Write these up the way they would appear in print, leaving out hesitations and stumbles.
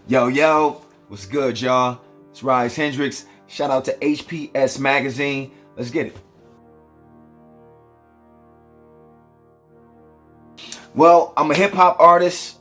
Yo, what's good, y'all? It's Ryze Hendricks. Shout out to HPS Magazine. Let's get it. Well, I'm a hip hop artist.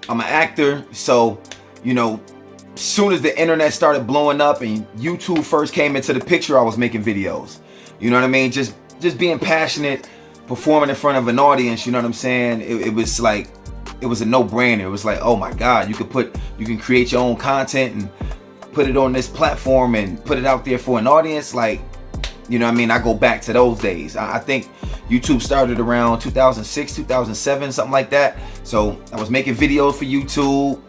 I'm an actor. So, as soon as the internet started blowing up and YouTube first came into the picture, I was making videos. You know what I mean? Just being passionate, performing in front of an audience. You know what I'm saying? It was like, it was a no-brainer. It was like, oh my God, you can create your own content and put it on this platform and put it out there for an audience. Like, you know what I mean? I go back to those days. I think YouTube started around 2006, 2007, something like that. So I was making videos for YouTube.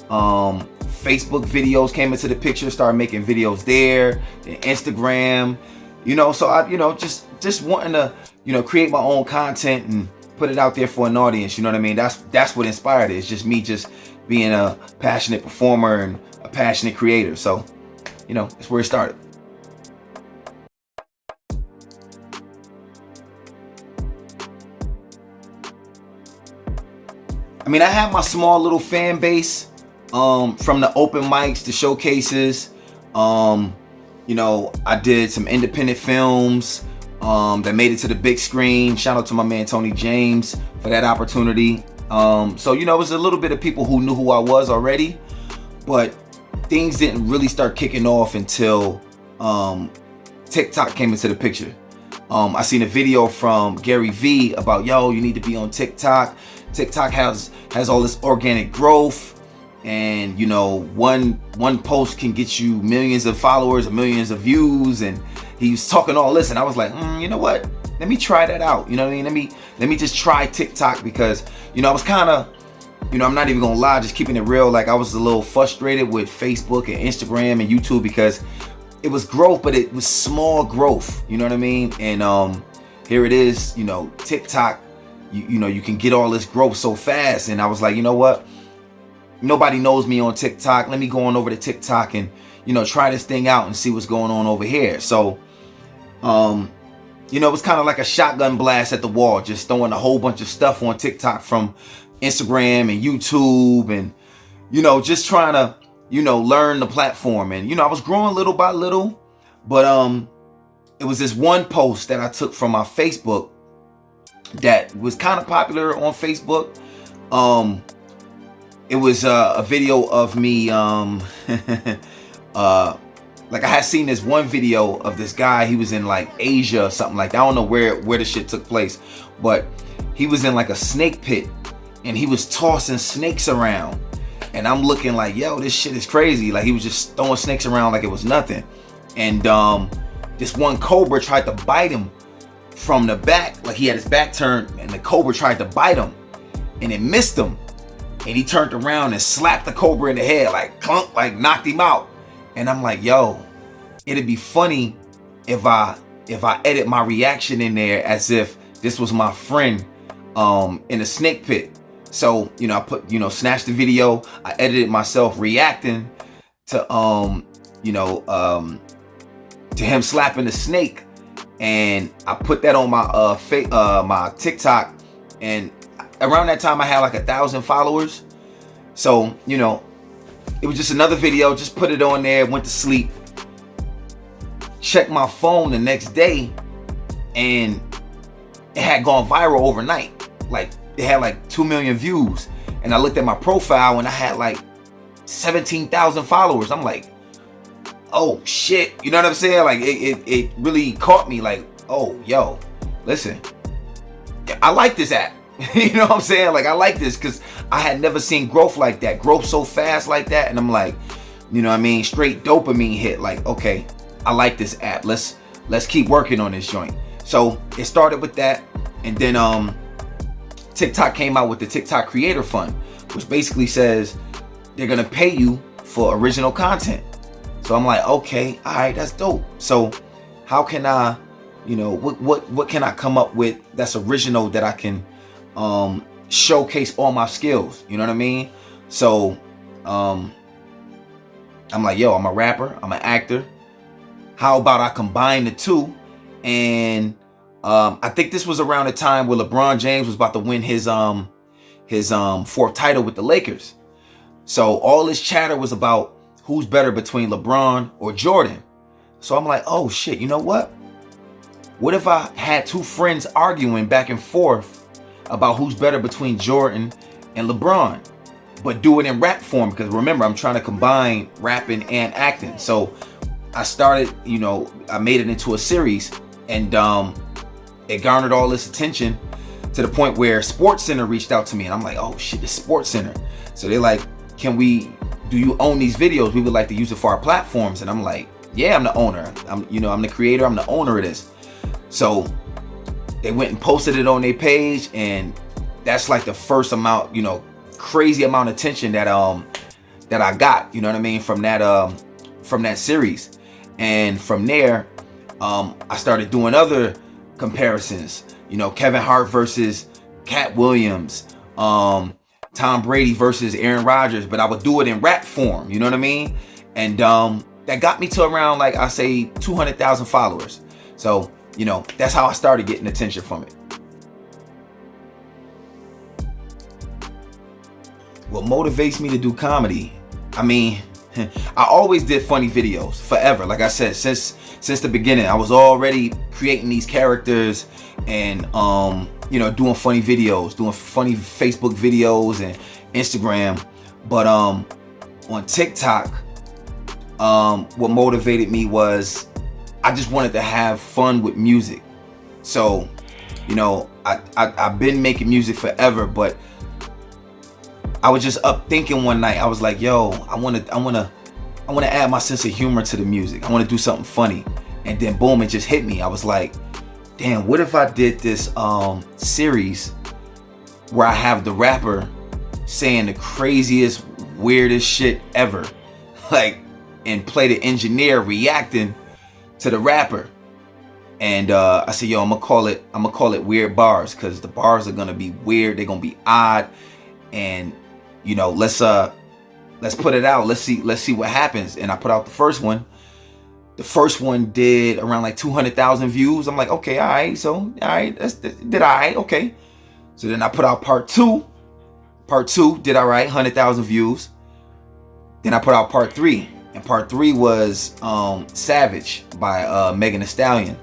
Facebook videos came into the picture, started making videos there, and Instagram, so I, just wanting to, create my own content and put it out there for an audience. You know what I mean? That's what inspired it. It's just me just being a passionate performer and a passionate creator. So, that's where it started. I mean, I have my small little fan base, from the open mics, the showcases. I did some independent films that made it to the big screen. Shout out to my man Tony James for that opportunity. So it was a little bit of people who knew who I was already, but things didn't really start kicking off until TikTok came into the picture. I seen a video from Gary Vee about, you need to be on TikTok. TikTok has all this organic growth, and one post can get you millions of followers or millions of views, and he was talking all this, and I was like, you know what? Let me try that out. You know what I mean? Let me just try TikTok, because I was kind of, I'm not even gonna lie, just keeping it real. Like, I was a little frustrated with Facebook and Instagram and YouTube because it was growth, but it was small growth. You know what I mean? And here it is. TikTok. You can get all this growth so fast, and I was like, you know what? Nobody knows me on TikTok. Let me go on over to TikTok and try this thing out and see what's going on over here. So, it was kind of like a shotgun blast at the wall, just throwing a whole bunch of stuff on TikTok from Instagram and YouTube, and just trying to learn the platform. And I was growing little by little, but it was this one post that I took from my Facebook that was kind of popular on Facebook. It was a video of me, like, I had seen this one video of this guy. He was in like Asia or something like that. I don't know where the shit took place, but he was in like a snake pit and he was tossing snakes around. And I'm looking like, this shit is crazy. Like, he was just throwing snakes around like it was nothing. And this one cobra tried to bite him from the back. Like, he had his back turned, and the cobra tried to bite him, and it missed him. And he turned around and slapped the cobra in the head, like clunk, like knocked him out. And I'm like, it'd be funny if I edit my reaction in there as if this was my friend in a snake pit. So, I put, snatched the video. I edited myself reacting to to him slapping the snake, and I put that on my my TikTok. And around that time I had like 1,000 followers. So, it was just another video, just put it on there, went to sleep. Checked my phone the next day, and it had gone viral overnight. Like, it had like 2 million views. And I looked at my profile and I had like 17,000 followers. I'm like, oh shit. You know what I'm saying? Like, it really caught me. Like, oh, listen, I like this app. You know what I'm saying? Like, I like this because I had never seen growth like that. Growth so fast like that. And I'm like, straight dopamine hit. Like, okay, I like this app. Let's keep working on this joint. So it started with that. And then TikTok came out with the TikTok Creator Fund, which basically says they're going to pay you for original content. So I'm like, okay, all right, that's dope. So how can I, what can I come up with that's original that I can showcase all my skills? You know what I mean? So I'm like, I'm a rapper, I'm an actor. How about I combine the two? And I think this was around the time where LeBron James was about to win his fourth title with the Lakers. So all this chatter was about who's better between LeBron or Jordan. So I'm like, oh shit, you know what? What if I had two friends arguing back and forth about who's better between Jordan and LeBron, but do it in rap form? Because remember, I'm trying to combine rapping and acting. So I started, I made it into a series, and it garnered all this attention to the point where SportsCenter reached out to me, and I'm like, oh shit, the SportsCenter. So they're like, do you own these videos? We would like to use it for our platforms. And I'm like, yeah, I'm the owner. I'm the creator. I'm the owner of this. So they went and posted it on their page, and that's like the first amount, crazy amount of attention that I got, from that series. And from there, I started doing other comparisons, Kevin Hart versus Cat Williams, Tom Brady versus Aaron Rodgers, but I would do it in rap form, you know what I mean? And that got me to around, like I say, 200,000 followers. So, that's how I started getting attention from it. What motivates me to do comedy? I mean, I always did funny videos forever. Like I said, since the beginning, I was already creating these characters and doing funny videos, doing funny Facebook videos and Instagram. But on TikTok, what motivated me was I just wanted to have fun with music. So, I've been making music forever, but I was just up thinking one night. I was like, yo, I want to add my sense of humor to the music. I want to do something funny. And then boom, it just hit me. I was like, damn, what if I did this series where I have the rapper saying the craziest, weirdest shit ever, like, and play the engineer reacting to the rapper. And I said, yo, I'm gonna call it Weird Bars, because the bars are gonna be weird. They're gonna be odd. And let's put it out. Let's see what happens. And I put out the first one. The first one did around like 200,000 views. I'm like, okay, all right. So, all right, did all right, okay. So then I put out part two. Part two did all right, 100,000 views. Then I put out part three. And part three was Savage by Megan Thee Stallion.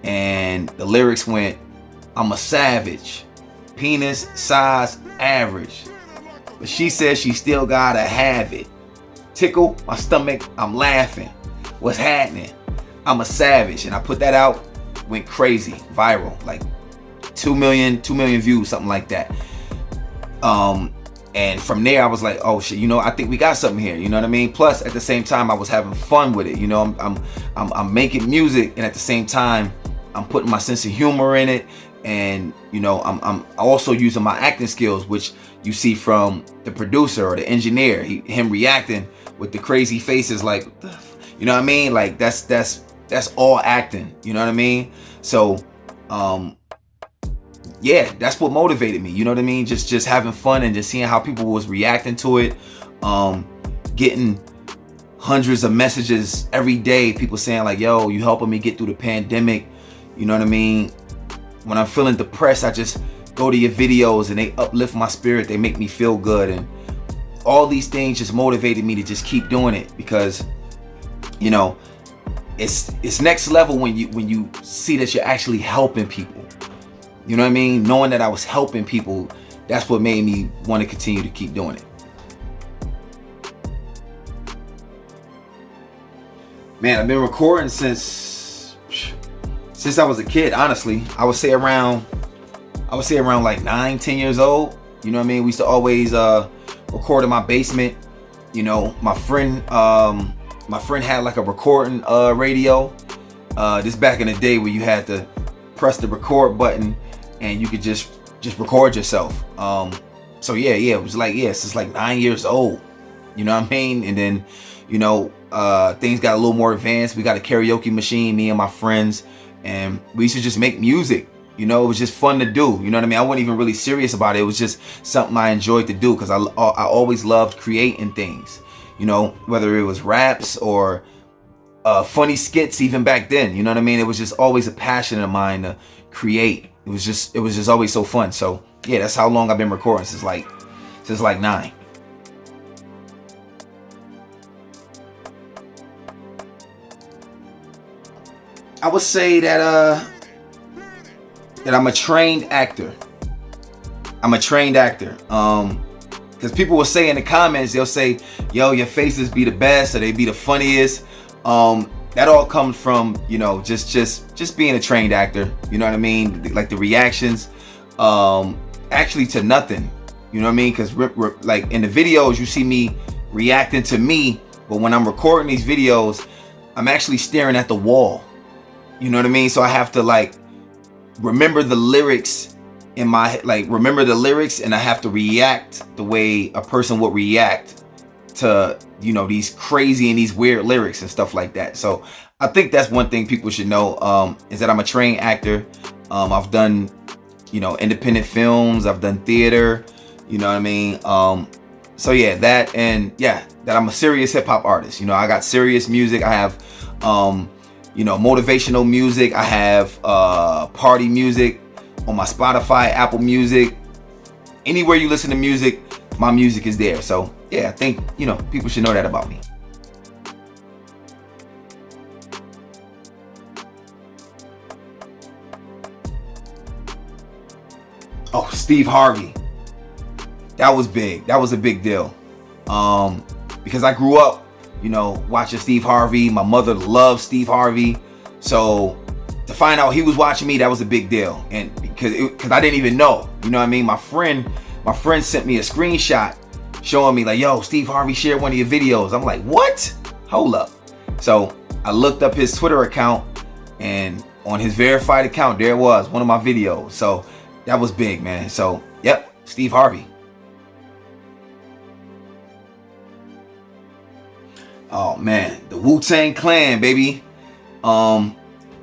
And the lyrics went, I'm a savage, penis size average, but she says she still gotta have it. Tickle my stomach, I'm laughing. What's happening? I'm a savage. And I put that out, went crazy, viral, like 2 million views, something like that. And from there I was like, oh shit, I think we got something here, you know what I mean? Plus at the same time I was having fun with it, I'm making music, and at the same time I'm putting my sense of humor in it. And I'm also using my acting skills, which you see from the producer or the engineer, him reacting with the crazy faces, like, you know what I mean? Like that's all acting, you know what I mean? So yeah, that's what motivated me, you know what I mean? Just having fun and just seeing how people was reacting to it. Getting hundreds of messages every day, people saying like, yo, you helping me get through the pandemic, you know what I mean? When I'm feeling depressed, I just go to your videos and they uplift my spirit. They make me feel good. And all these things just motivated me to just keep doing it, because, it's next level when you see that you're actually helping people. You know what I mean? Knowing that I was helping people, that's what made me want to continue to keep doing it. Man, I've been recording since I was a kid, honestly. I would say around like 9-10 years old. You know what I mean? We used to always record in my basement. My friend had like a recording radio. This back in the day where you had to press the record button and you could just record yourself. So yeah, it was like, since like 9 years old. You know what I mean? And then, things got a little more advanced. We got a karaoke machine, me and my friends, and we used to just make music. It was just fun to do. You know what I mean? I wasn't even really serious about it. It was just something I enjoyed to do, because I always loved creating things. Whether it was raps or funny skits, even back then. You know what I mean? It was just always a passion of mine to create. It was just always so fun. So yeah, that's how long I've been recording, since like 9. I would say that I'm a trained actor. I'm a trained actor. Because people will say in the comments, they'll say, yo, your faces be the best, or they be the funniest. That all comes from, you know, just being a trained actor. You know what I mean? Like the reactions, actually to nothing. You know what I mean? Because like in the videos, you see me reacting to me, but when I'm recording these videos, I'm actually staring at the wall. You know what I mean? So I have to like remember the lyrics in my, like remember the lyrics, and I have to react the way a person would react to, you know, these crazy and these weird lyrics and stuff like that. So I think that's one thing people should know, is that I'm a trained actor. I've done, you know, independent films, I've done theater, you know what I mean? So yeah, that, and yeah, that I'm a serious hip hop artist. You know, I got serious music. I have, you know, motivational music. I have party music on my Spotify, Apple Music. Anywhere you listen to music, my music is there. So yeah, I think, you know, people should know that about me. Oh, Steve Harvey. That was big. That was a big deal. Because I grew up, you know, watching Steve Harvey. My mother loved Steve Harvey. So to find out he was watching me, that was a big deal. And because I didn't even know, you know what I mean? My friend sent me a screenshot showing me like, yo, Steve Harvey shared one of your videos. I'm like, what? Hold up. So I looked up his Twitter account, and on his verified account, there it was, one of my videos. So that was big, man. So yep, Steve Harvey. Oh man, the Wu-Tang Clan, baby. The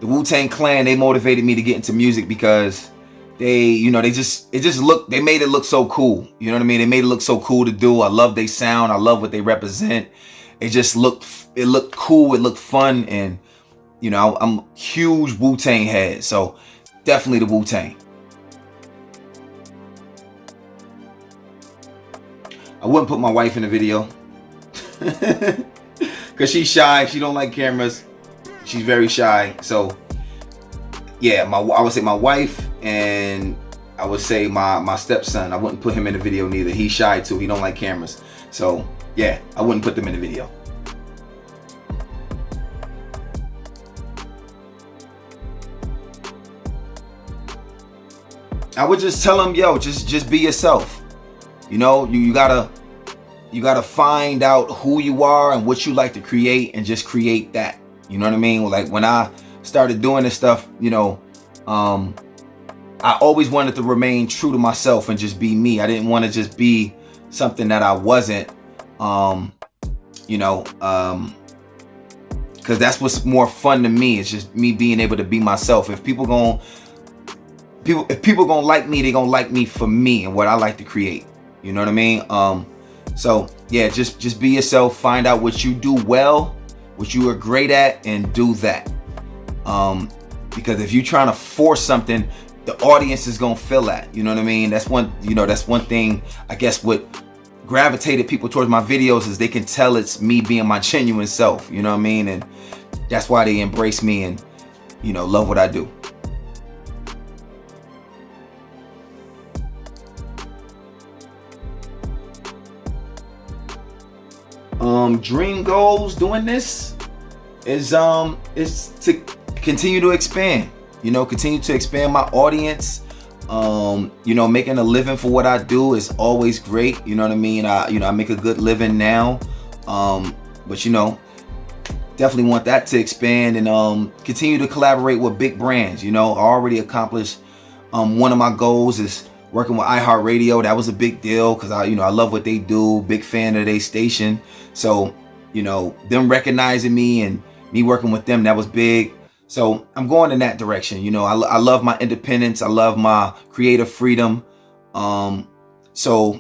Wu-Tang Clan, they motivated me to get into music because they, you know, they made it look so cool. You know what I mean? They made it look so cool to do. I love their sound. I love what they represent. It looked cool. It looked fun. And, you know, I'm a huge Wu-Tang head. So definitely the Wu-Tang. I wouldn't put my wife in the video. Because she's shy. She don't like cameras. She's very shy. So yeah, I would say my wife, and I would say my stepson. I wouldn't put him in the video neither. He's shy too. He don't like cameras. So yeah, I wouldn't put them in the video. I would just tell him, yo, just be yourself. You know, you gotta find out who you are and what you like to create, and just create that. You know what I mean? Like when I started doing this stuff, you know, I always wanted to remain true to myself and just be me. I didn't want to just be something that I wasn't, you know, because that's what's more fun to me. It's just me being able to be myself. If people gonna like me, they gonna like me for me and what I like to create. You know what I mean? So yeah, just be yourself. Find out what you do well, what you are great at, and do that. Because if you're trying to force something, the audience is gonna feel that. You know what I mean? That's one thing, I guess, what gravitated people towards my videos is they can tell it's me being my genuine self. You know what I mean? And that's why they embrace me and, you know, love what I do. Dream goals doing this is to continue to expand. You know, continue to expand my audience. You know, making a living for what I do is always great. You know what I mean? I make a good living now. But you know, definitely want that to expand and continue to collaborate with big brands. You know, I already accomplished one of my goals is working with iHeartRadio. That was a big deal because I love what they do. Big fan of their station. So, you know, them recognizing me and me working with them, that was big. So I'm going in that direction. You know, I love my independence. I love my creative freedom. So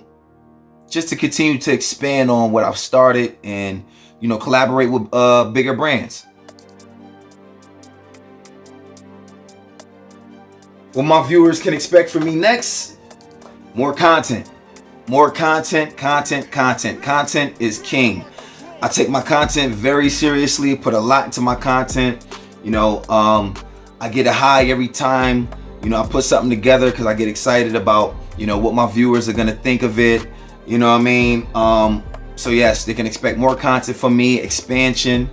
just to continue to expand on what I've started and, you know, collaborate with bigger brands. What my viewers can expect from me next? More content. More content. Content is king. I take my content very seriously, put a lot into my content. You know, I get a high every time, you know, I put something together because I get excited about, you know, what my viewers are gonna think of it. You know what I mean? So yes, they can expect more content from me, expansion.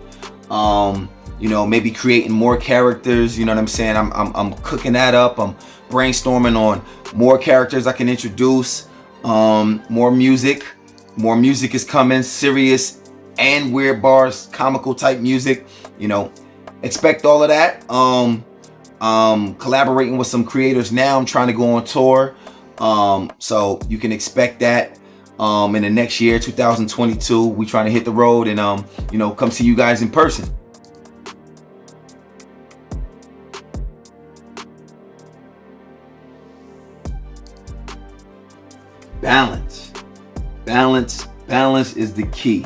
You know, maybe creating more characters. You know what I'm saying? I'm cooking that up. I'm brainstorming on more characters I can introduce. More music. More music is coming. Serious and weird bars, comical type music. You know, expect all of that. Collaborating with some creators now. I'm trying to go on tour. So you can expect that in the next year, 2022. We trying to hit the road and you know, come see you guys in person. Balance is the key.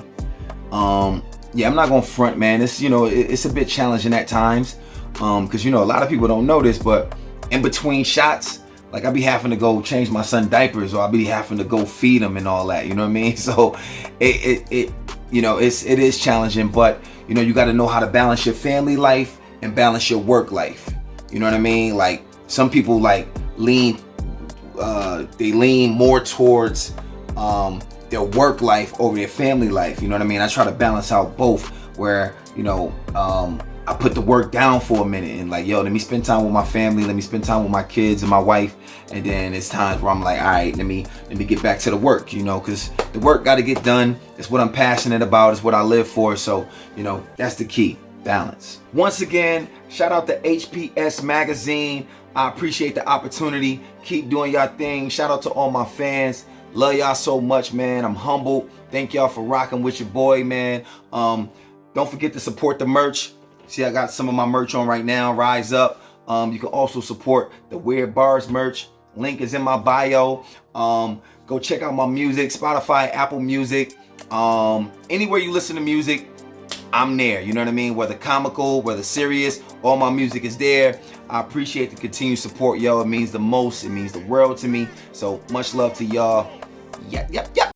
Yeah, I'm not gonna front, man. It's, you know, it's a bit challenging at times, because, you know, a lot of people don't know this, but in between shots, like, I be having to go change my son diapers, or I be having to go feed him and all that. You know what I mean? So it you know, it is challenging, but, you know, you got to know how to balance your family life and balance your work life. You know what I mean? Like, some people like lean more towards their work life over their family life. You know what I mean? I try to balance out both, where, you know, I put the work down for a minute and, like, yo, let me spend time with my family, let me spend time with my kids and my wife, and then it's times where I'm like, all right, let me get back to the work, you know, because the work got to get done. It's what I'm passionate about. It's what I live for. So, you know, that's the key. Balance. Once again, shout out to HPS Magazine. I appreciate the opportunity. Keep doing y'all thing. Shout out to all my fans. Love y'all so much, man. I'm humbled. Thank y'all for rocking with your boy, man. Don't forget to support the merch. See, I got some of my merch on right now. Rise up. You can also support the Weird Bars merch. Link is in my bio. Go check out my music. Spotify, Apple Music. Anywhere you listen to music, I'm there. You know what I mean? Whether comical, whether serious, all my music is there. I appreciate the continued support, yo. It means the most. It means the world to me. So much love to y'all. Yep.